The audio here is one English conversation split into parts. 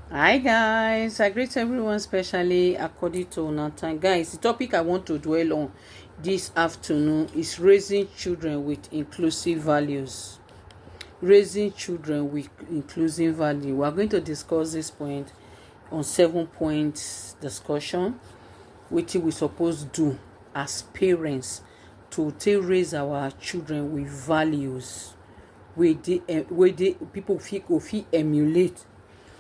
Hi guys, I greet everyone, especially according to una time. Guys, the topic I want to dwell on this afternoon is raising children with inclusive values. Raising children with inclusive value. We are going to discuss this point on 7 points discussion. What we suppose do as parents to take raise our children with values wey dey people fit emulate.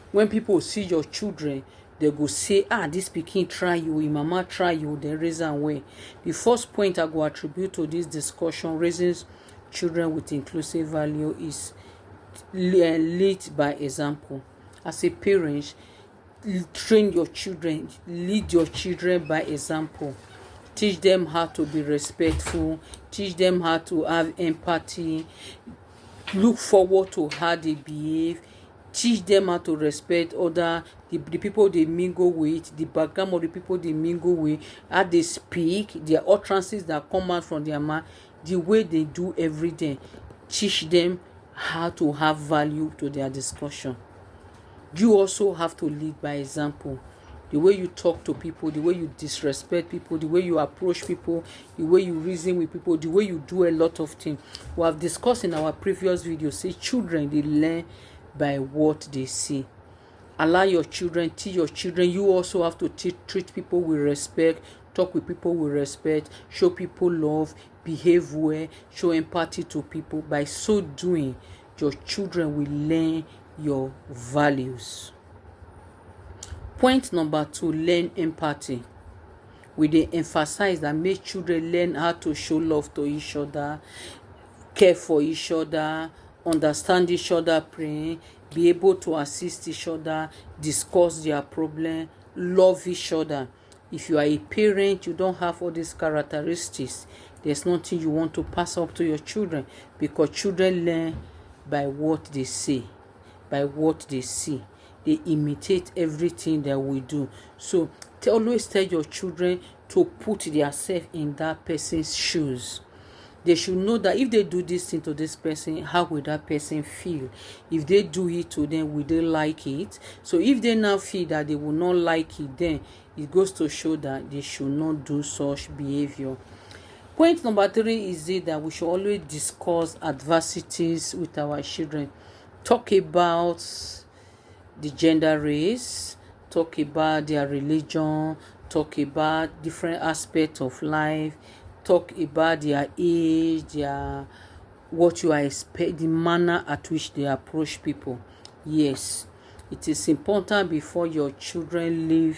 When people see your children, they go say, this pikin try you, im mama try you, dem raise am well. The first point I go attribute to this discussion, raising children with inclusive value, is lead by example. As a parent, train your children, lead your children by example. Teach them how to be respectful, teach them how to have empathy, look forward to how they behave, teach them how to respect other the people they mingle with, the background of the people they mingle with, how they speak, their utterances that come out from their mouth, the way they do every day. Teach them how to have value to their discussion. You also have to lead by example. The way you talk to people, the way you disrespect people, the way you approach people, the way you reason with people, the way you do a lot of things. We have discussed in our previous video, say children, they learn by what they see. Allow your children, teach your children. You also have to treat people with respect, talk with people with respect, show people love, behave well, show empathy to people. By so doing, your children will learn your values. Point number 2, learn empathy. We dey emphasize that make children learn how to show love to each other, care for each other, understand each other pain, be able to assist each other, discuss their problem, love each other. If you are a parent, you don't have all these characteristics, there's nothing you want to pass up to your children, because children learn by what they say, by what they see. They imitate everything that we do. So always tell your children to put themselves in that person's shoes. They should know that if they do this thing to this person, how will that person feel? If they do it to them, will they like it? So if they now feel that they will not like it, then it goes to show that they should not do such behavior. Point number 3 is that we should always discuss adversities with our children. Talk about the gender, race, talk about their religion, talk about different aspects of life, talk about their age, their what you are expect, the manner at which they approach people. Yes, it is important before your children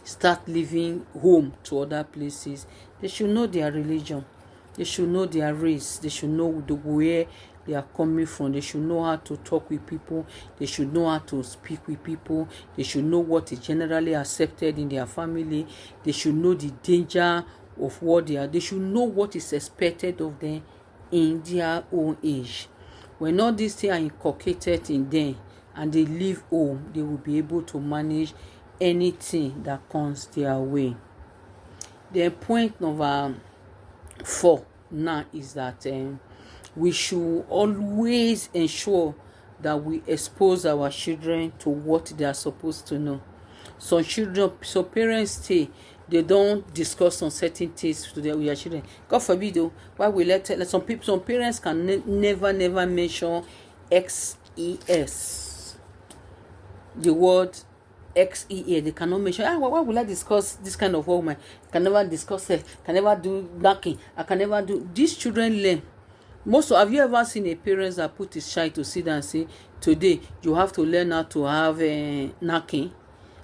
start leaving home to other places. They should know their religion, they should know their race, they should know where they are coming from, they should know how to talk with people, they should know how to speak with people, they should know what is generally accepted in their family, they should know the danger of what they are, they should know what is expected of them in their own age. When all these things are inculcated in them and they leave home, they will be able to manage anything that comes their way. Then point number 4 now is that we should always ensure that we expose our children to what they are supposed to know. Some parents stay, they don't discuss on certain things with their children. God forbid, why we let some parents can never mention XES, the word XEA. They cannot mention, why will I discuss this kind of woman? Can never discuss it, can never do knocking, I can never do. These children learn. Have you ever seen a parent that put his child to sit down and say, today you have to learn how to have knocking,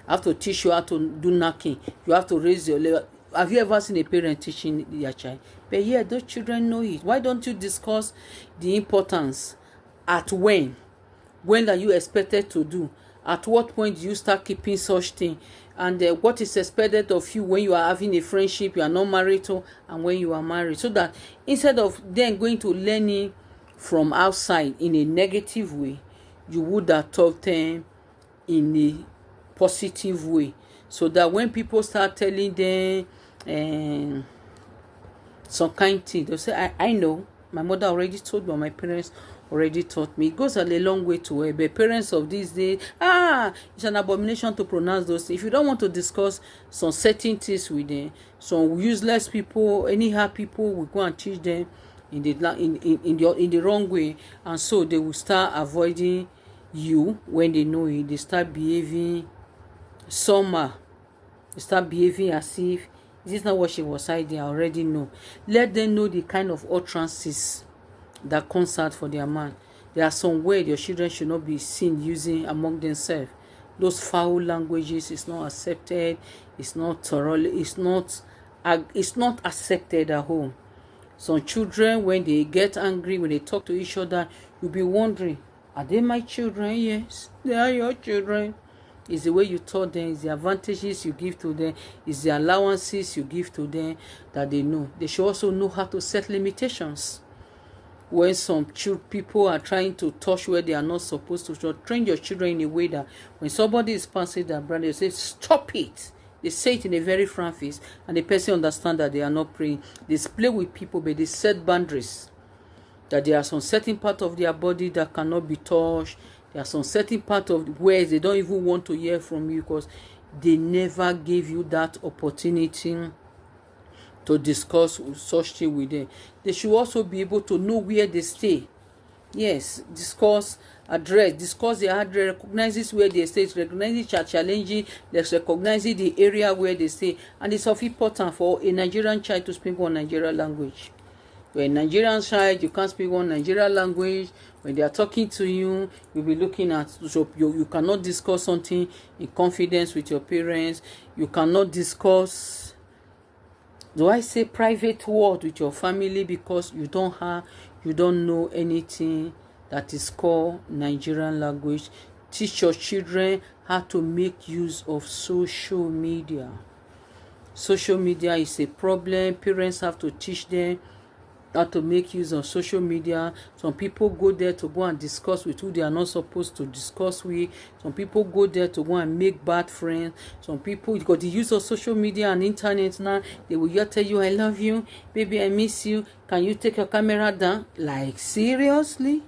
I have to teach you how to do knocking, you have to raise your level? Have you ever seen a parent teaching their child? But yeah, those children know it. Why don't you discuss the importance? At when are you expected to do? At what point do you start keeping such thing? And what is expected of you when you are having a friendship, you are not married to, and when you are married, so that instead of them going to learning from outside in a negative way, you would have taught them in a positive way, so that when people start telling them some kind thing, they'll say, I know, my mother already told me, or my parents already taught me. It goes a long way to where the parents of these days, it's an abomination to pronounce those things. If you don't want to discuss some certain things with them, some useless people, anyhow people will go and teach them in the wrong way, and so they will start avoiding you. When they know it, they start behaving somehow. They start behaving as if this is not what she was hiding. I already know. Let them know the kind of utterances that comes out for their man. There are some words your children should not be seen using among themselves. Those foul languages is not accepted. It's not thoroughly. It's not accepted at home. Some children, when they get angry, when they talk to each other, you'll be wondering, are they my children? Yes, they are your children. It's the way you taught them, it's the advantages you give to them, it's the allowances you give to them that they know. They should also know how to set limitations. When some people are trying to touch where they are not supposed to, so train your children in a way that when somebody is passing their brand, they say, stop it. They say it in a very frank face, and the person understands that they are not praying. They play with people, but they set boundaries. That there are some certain part of their body that cannot be touched. There are some certain part of where they don't even want to hear from you because they never gave you that opportunity to discuss such thing with them. They should also be able to know where they stay. Yes, discuss address, discuss their address, recognizes where they stay, recognizing challenging, let's recognize the area where they stay. And it's of importance for a Nigerian child to speak one Nigerian language. When a Nigerian child, you can't speak one Nigerian language. When they are talking to you, you'll be looking at, so you cannot discuss something in confidence with your parents. You cannot discuss, do I say, private word with your family because you don't know anything that is called Nigerian language. Teach your children how to make use of social media. Social media is a problem. Parents have to teach them how to make use of social media. Some people go there to go and discuss with who they are not supposed to discuss with. Some people go there to go and make bad friends. Some people, because the use of social media and internet now, they will just tell you, I love you, baby, I miss you. Can you take your camera down? Like, seriously?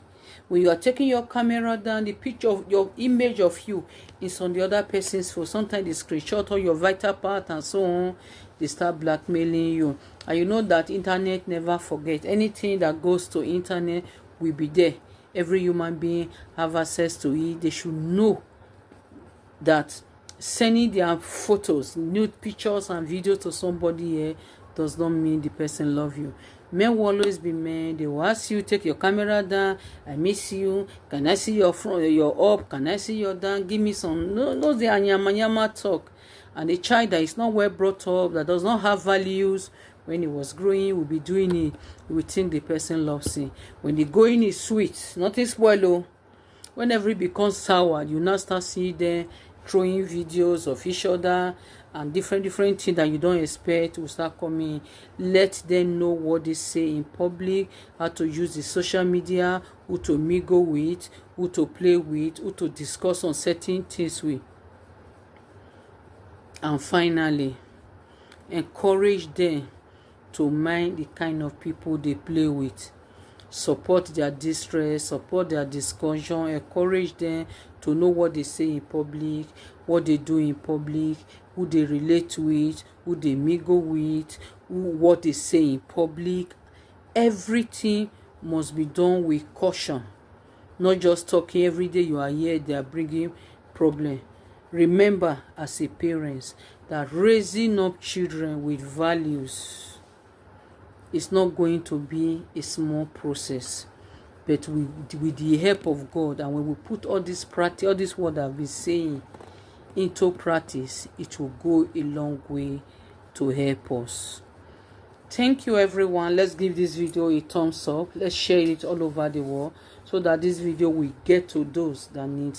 When you are taking your camera down, the picture of your image of you is on the other person's phone. Sometimes they screenshot all your vital part and so on. They start blackmailing you. And you know that internet never forget. Anything that goes to internet will be there. Every human being have access to it. They should know that sending their photos, nude pictures and videos to somebody here does not mean the person love you. Men will always be men. They will ask you, take your camera down. I miss you. Can I see your front, your up? Can I see your down? Give me some. No, the anyama talk. And a child that is not well brought up, that does not have values, when he was growing, will be doing it. He will think the person loves him. When the going is sweet, nothing spoil. Whenever it becomes sour, you now start seeing them throwing videos of each other and different things that you don't expect will start coming. Let them know what they say in public, how to use the social media, who to mingle with, who to play with, who to discuss on certain things with. And finally, encourage them to mind the kind of people they play with. Support their distress, support their discussion, encourage them to know what they say in public, what they do in public, who they relate with, who they mingle with, what they say in public. Everything must be done with caution. Not just talking every day you are here, they are bringing problem. Remember as a parent that raising up children with values is not going to be a small process, but with the help of God, and when we put all this practice, all this word I've been saying into practice, it will go a long way to help us. Thank you everyone. Let's give this video a thumbs up. Let's share it all over the world so that this video will get to those that need